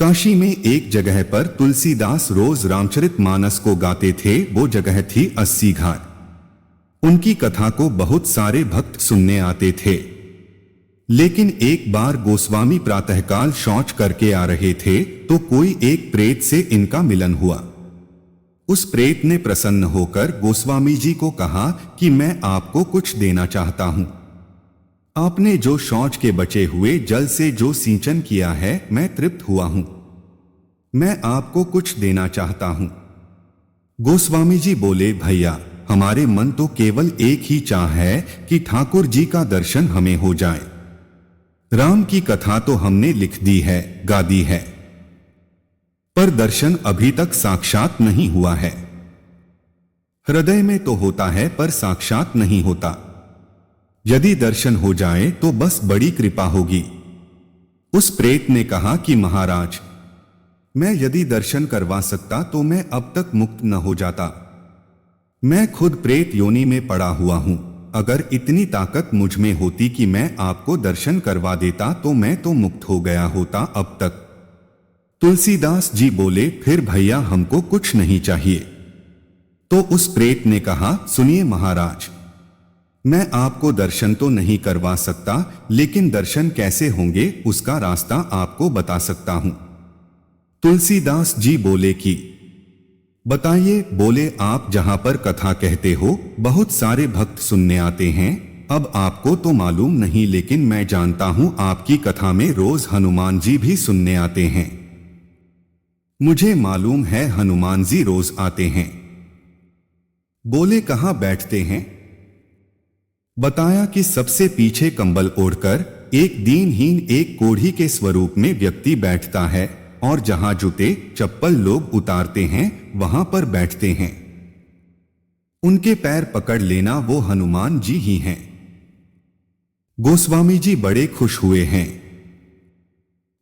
काशी में एक जगह पर तुलसीदास रोज रामचरितमानस को गाते थे। वो जगह थी 80 घाट। उनकी कथा को बहुत सारे भक्त सुनने आते थे। लेकिन एक बार गोस्वामी प्रातःकाल शौच करके आ रहे थे तो कोई एक प्रेत से इनका मिलन हुआ। उस प्रेत ने प्रसन्न होकर गोस्वामी जी को कहा कि मैं आपको कुछ देना चाहता हूं। आपने जो शौच के बचे हुए जल से जो सिंचन किया है मैं तृप्त हुआ हूं। मैं आपको कुछ देना चाहता हूं। गोस्वामी जी बोले, भैया हमारे मन तो केवल एक ही चाह है कि ठाकुर जी का दर्शन हमें हो जाए। राम की कथा तो हमने लिख दी है, गा दी है, पर दर्शन अभी तक साक्षात नहीं हुआ है। हृदय में तो होता है पर साक्षात नहीं होता। यदि दर्शन हो जाए तो बस बड़ी कृपा होगी। उस प्रेत ने कहा कि महाराज, मैं यदि दर्शन करवा सकता तो मैं अब तक मुक्त न हो जाता। मैं खुद प्रेत योनि में पड़ा हुआ हूं। अगर इतनी ताकत मुझ में होती कि मैं आपको दर्शन करवा देता तो मैं तो मुक्त हो गया होता अब तक। तुलसीदास जी बोले, फिर भैया हमको कुछ नहीं चाहिए। तो उस प्रेत ने कहा, सुनिए महाराज, मैं आपको दर्शन तो नहीं करवा सकता, लेकिन दर्शन कैसे होंगे उसका रास्ता आपको बता सकता हूं। तुलसीदास जी बोले कि बताइए। बोले, आप जहां पर कथा कहते हो बहुत सारे भक्त सुनने आते हैं। अब आपको तो मालूम नहीं, लेकिन मैं जानता हूं आपकी कथा में रोज हनुमान जी भी सुनने आते हैं। मुझे मालूम है हनुमान जी रोज आते हैं। बोले, कहां बैठते हैं? बताया कि सबसे पीछे कंबल ओढ़कर एक दीनहीन एक कोढ़ी के स्वरूप में व्यक्ति बैठता है और जहां जूते चप्पल लोग उतारते हैं वहां पर बैठते हैं। उनके पैर पकड़ लेना वो हनुमान जी ही हैं। गोस्वामी जी बड़े खुश हुए हैं।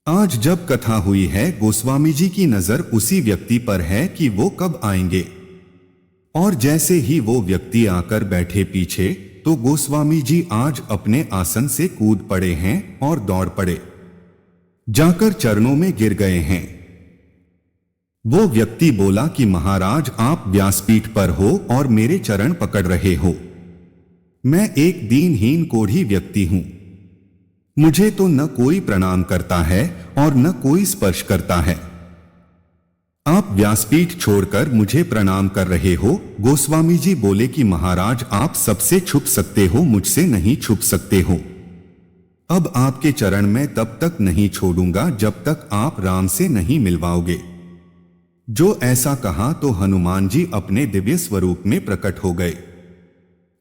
आज जब कथा हुई है गोस्वामी जी की नजर उसी व्यक्ति पर है कि वो कब आएंगे। और जैसे ही वो व्यक्ति आकर बैठे पीछे तो गोस्वामी जी आज अपने आसन से कूद पड़े हैं और दौड़ पड़े, जाकर चरणों में गिर गए हैं। वो व्यक्ति बोला कि महाराज, आप व्यासपीठ पर हो और मेरे चरण पकड़ रहे हो। मैं एक दीनहीन कोढ़ी व्यक्ति हूं। मुझे तो न कोई प्रणाम करता है और न कोई स्पर्श करता है। आप व्यासपीठ छोड़कर मुझे प्रणाम कर रहे हो। गोस्वामी जी बोले कि महाराज, आप सबसे छुप सकते हो, मुझसे नहीं छुप सकते हो। अब आपके चरण मैं तब तक नहीं छोड़ूंगा जब तक आप राम से नहीं मिलवाओगे। जो ऐसा कहा तो हनुमान जी अपने दिव्य स्वरूप में प्रकट हो गए।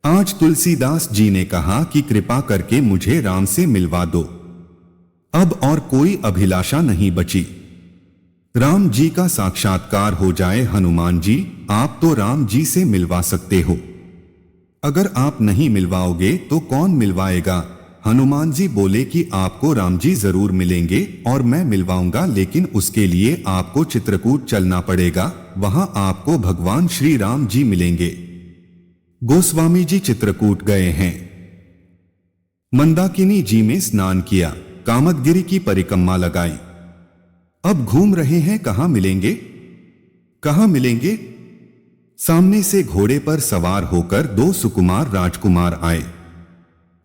आज तुलसीदास जी ने कहा कि कृपा करके मुझे राम से मिलवा दो। अब और कोई अभिलाषा नहीं बची। राम जी का साक्षात्कार हो जाए। हनुमान जी, आप तो राम जी से मिलवा सकते हो। अगर आप नहीं मिलवाओगे तो कौन मिलवाएगा? हनुमान जी बोले कि आपको राम जी जरूर मिलेंगे और मैं मिलवाऊंगा, लेकिन उसके लिए आपको चित्रकूट चलना पड़ेगा। वहां आपको भगवान श्री राम जी मिलेंगे। गोस्वामी जी चित्रकूट गए हैं। मंदाकिनी जी में स्नान किया, कामदगिरि की परिक्रमा लगाई। अब घूम रहे हैं कहां मिलेंगे, कहां मिलेंगे। सामने से घोड़े पर सवार होकर दो सुकुमार राजकुमार आए,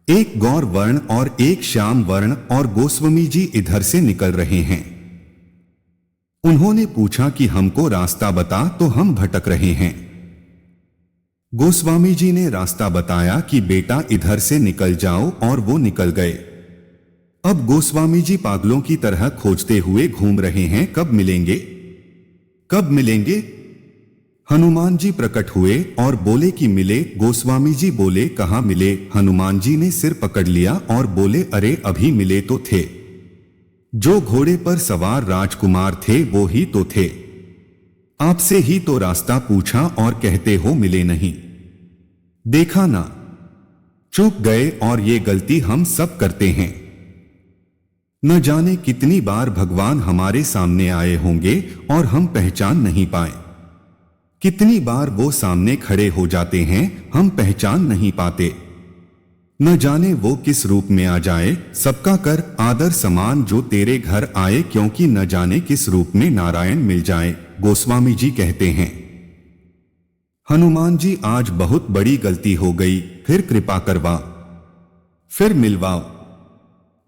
एक गौर वर्ण और एक श्याम वर्ण, और गोस्वामी जी इधर से निकल रहे हैं। उन्होंने पूछा कि हमको रास्ता बता, तो हम भटक रहे हैं। गोस्वामी जी ने रास्ता बताया कि बेटा इधर से निकल जाओ, और वो निकल गए। अब गोस्वामी जी पागलों की तरह खोजते हुए घूम रहे हैं, कब मिलेंगे, कब मिलेंगे। हनुमान जी प्रकट हुए और बोले कि मिले। गोस्वामी जी बोले, कहां मिले? हनुमान जी ने सिर पकड़ लिया और बोले, अरे अभी मिले तो थे। जो घोड़े पर सवार राजकुमार थे वो ही तो थे। आपसे ही तो रास्ता पूछा और कहते हो मिले नहीं। देखा ना, चूक गए। और ये गलती हम सब करते हैं। न जाने कितनी बार भगवान हमारे सामने आए होंगे और हम पहचान नहीं पाए। कितनी बार वो सामने खड़े हो जाते हैं, हम पहचान नहीं पाते। न जाने वो किस रूप में आ जाए, सबका कर आदर समान जो तेरे घर आए, क्योंकि न जाने किस रूप में नारायण मिल जाए। गोस्वामी जी कहते हैं, हनुमान जी आज बहुत बड़ी गलती हो गई, फिर कृपा करवा, फिर मिलवाओ।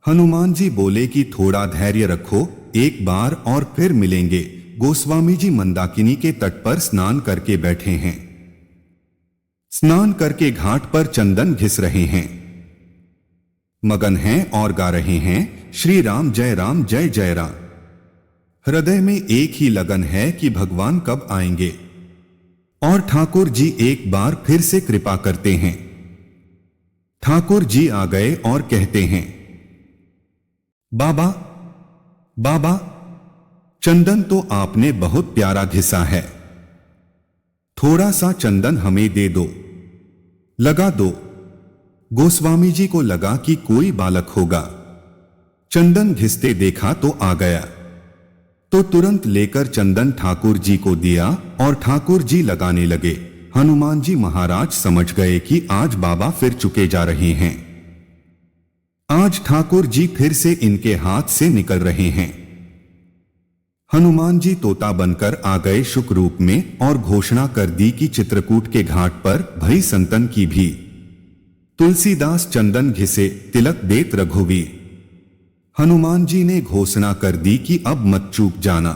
हनुमान जी बोले कि थोड़ा धैर्य रखो, एक बार और फिर मिलेंगे। गोस्वामी जी मंदाकिनी के तट पर स्नान करके बैठे हैं। स्नान करके घाट पर चंदन घिस रहे हैं, मगन हैं और गा रहे हैं, श्री राम जय जय राम। हृदय में एक ही लगन है कि भगवान कब आएंगे। और ठाकुर जी एक बार फिर से कृपा करते हैं। ठाकुर जी आ गए और कहते हैं, बाबा बाबा, चंदन तो आपने बहुत प्यारा घिसा है, थोड़ा सा चंदन हमें दे दो, लगा दो। गोस्वामी जी को लगा कि कोई बालक होगा। चंदन घिसते देखा तो आ गया, तो तुरंत लेकर चंदन ठाकुर जी को दिया और ठाकुर जी लगाने लगे। हनुमान जी महाराज समझ गए कि आज बाबा फिर चुके जा रहे हैं। आज ठाकुर जी फिर से इनके हाथ से निकल रहे हैं। हनुमान जी तोता बनकर आ गए शुक रूप में और घोषणा कर दी कि चित्रकूट के घाट पर भई संतन की भी तुलसीदास चंदन घिसे तिलक देत रघुवीर। हनुमान जी ने घोषणा कर दी कि अब मत चूक जाना,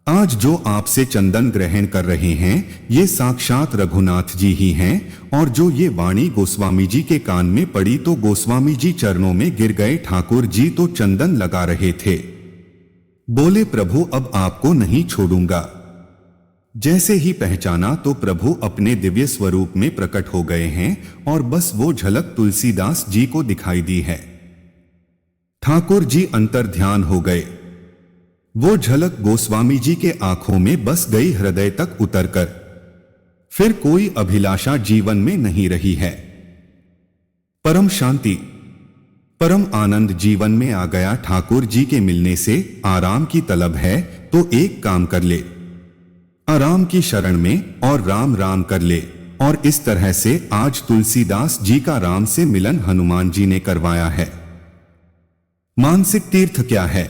आज जो आपसे चंदन ग्रहण कर रहे हैं ये साक्षात रघुनाथ जी ही हैं। और जो ये वाणी गोस्वामी जी के कान में पड़ी तो गोस्वामी जी चरणों में गिर गए। ठाकुर जी तो चंदन लगा रहे थे, बोले प्रभु अब आपको नहीं छोड़ूंगा। जैसे ही पहचाना तो प्रभु अपने दिव्य स्वरूप में प्रकट हो गए हैं और बस वो झलक तुलसीदास जी को दिखाई दी है। ठाकुर जी अंतर ध्यान हो गए। वो झलक गोस्वामी जी के आंखों में बस गई, हृदय तक उतरकर। फिर कोई अभिलाषा जीवन में नहीं रही है। परम शांति, परम आनंद जीवन में आ गया। ठाकुर जी के मिलने से आराम की तलब है तो एक काम कर ले, आराम की शरण में और राम राम कर ले। और इस तरह से आज तुलसीदास जी का राम से मिलन हनुमान जी ने करवाया है। मानसिक तीर्थ क्या है?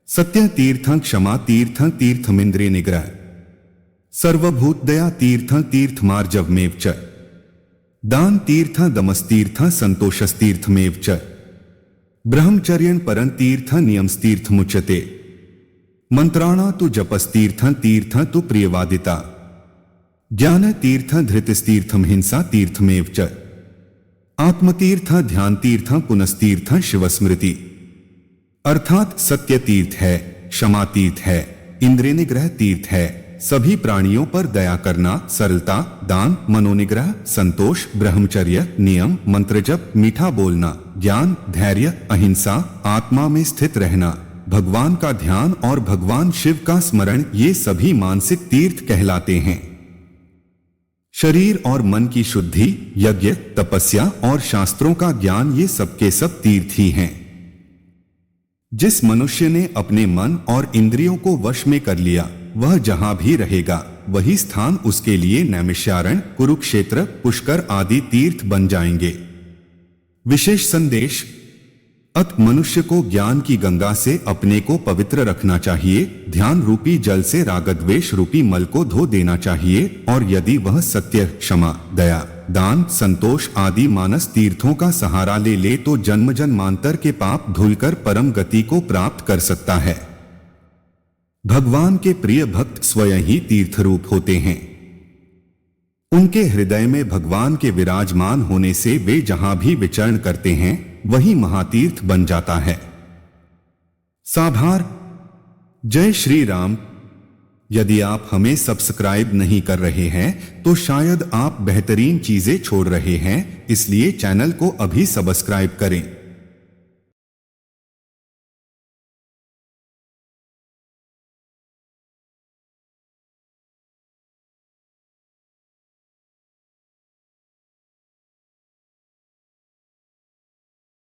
सत्य तीर्थं, क्षमा तीर्थं, तीर्थमिंद्रिय निग्रह, सर्वभूत दया तीर्थं, तीर्थमार्जवमेव च, दान तीर्थं, दमस्तीर्थं, संतोषस्तीर्थमेव च, ब्रह्मचर्यं परं तीर्थं, नियमस्तीर्थमुच्यते, मंत्राणा तु जपस्तीर्थं, तीर्थं तु प्रियवादिता, ज्ञान तीर्थं, धृतस्तीर्थं, हिंसा तीर्थमेव च, आत्मतीर्थं, ध्यान तीर्थं, पुनस्तीर्थं, शिवस्मृति। अर्थात सत्य तीर्थ है, क्षमा तीर्थ है, इंद्रिय निग्रह तीर्थ है, सभी प्राणियों पर दया करना, सरलता, दान, मनोनिग्रह, संतोष, ब्रह्मचर्य, नियम, मंत्र जप, मीठा बोलना, ज्ञान, धैर्य, अहिंसा, आत्मा में स्थित रहना, भगवान का ध्यान और भगवान शिव का स्मरण, ये सभी मानसिक तीर्थ कहलाते हैं। शरीर और मन की शुद्धि, यज्ञ, तपस्या और शास्त्रों का ज्ञान, ये सबके सब तीर्थ ही हैं। जिस मनुष्य ने अपने मन और इंद्रियों को वश में कर लिया वह जहां भी रहेगा वही स्थान उसके लिए नैमिषारण्य, कुरुक्षेत्र, पुष्कर आदि तीर्थ बन जाएंगे। विशेष संदेश: अत मनुष्य को ज्ञान की गंगा से अपने को पवित्र रखना चाहिए, ध्यान रूपी जल से रागद्वेष रूपी मल को धो देना चाहिए और यदि वह सत्य, क्षमा, दया, दान, संतोष आदि मानस तीर्थों का सहारा ले ले तो जन्म जन्मांतर के पाप धुलकर परम गति को प्राप्त कर सकता है। भगवान के प्रिय भक्त स्वयं ही तीर्थ रूप होते हैं। उनके हृदय में भगवान के विराजमान होने से वे जहां भी विचरण करते हैं वही महातीर्थ बन जाता है। साभार। जय श्री राम। यदि आप हमें सब्सक्राइब नहीं कर रहे हैं तो शायद आप बेहतरीन चीजें छोड़ रहे हैं, इसलिए चैनल को अभी सब्सक्राइब करें।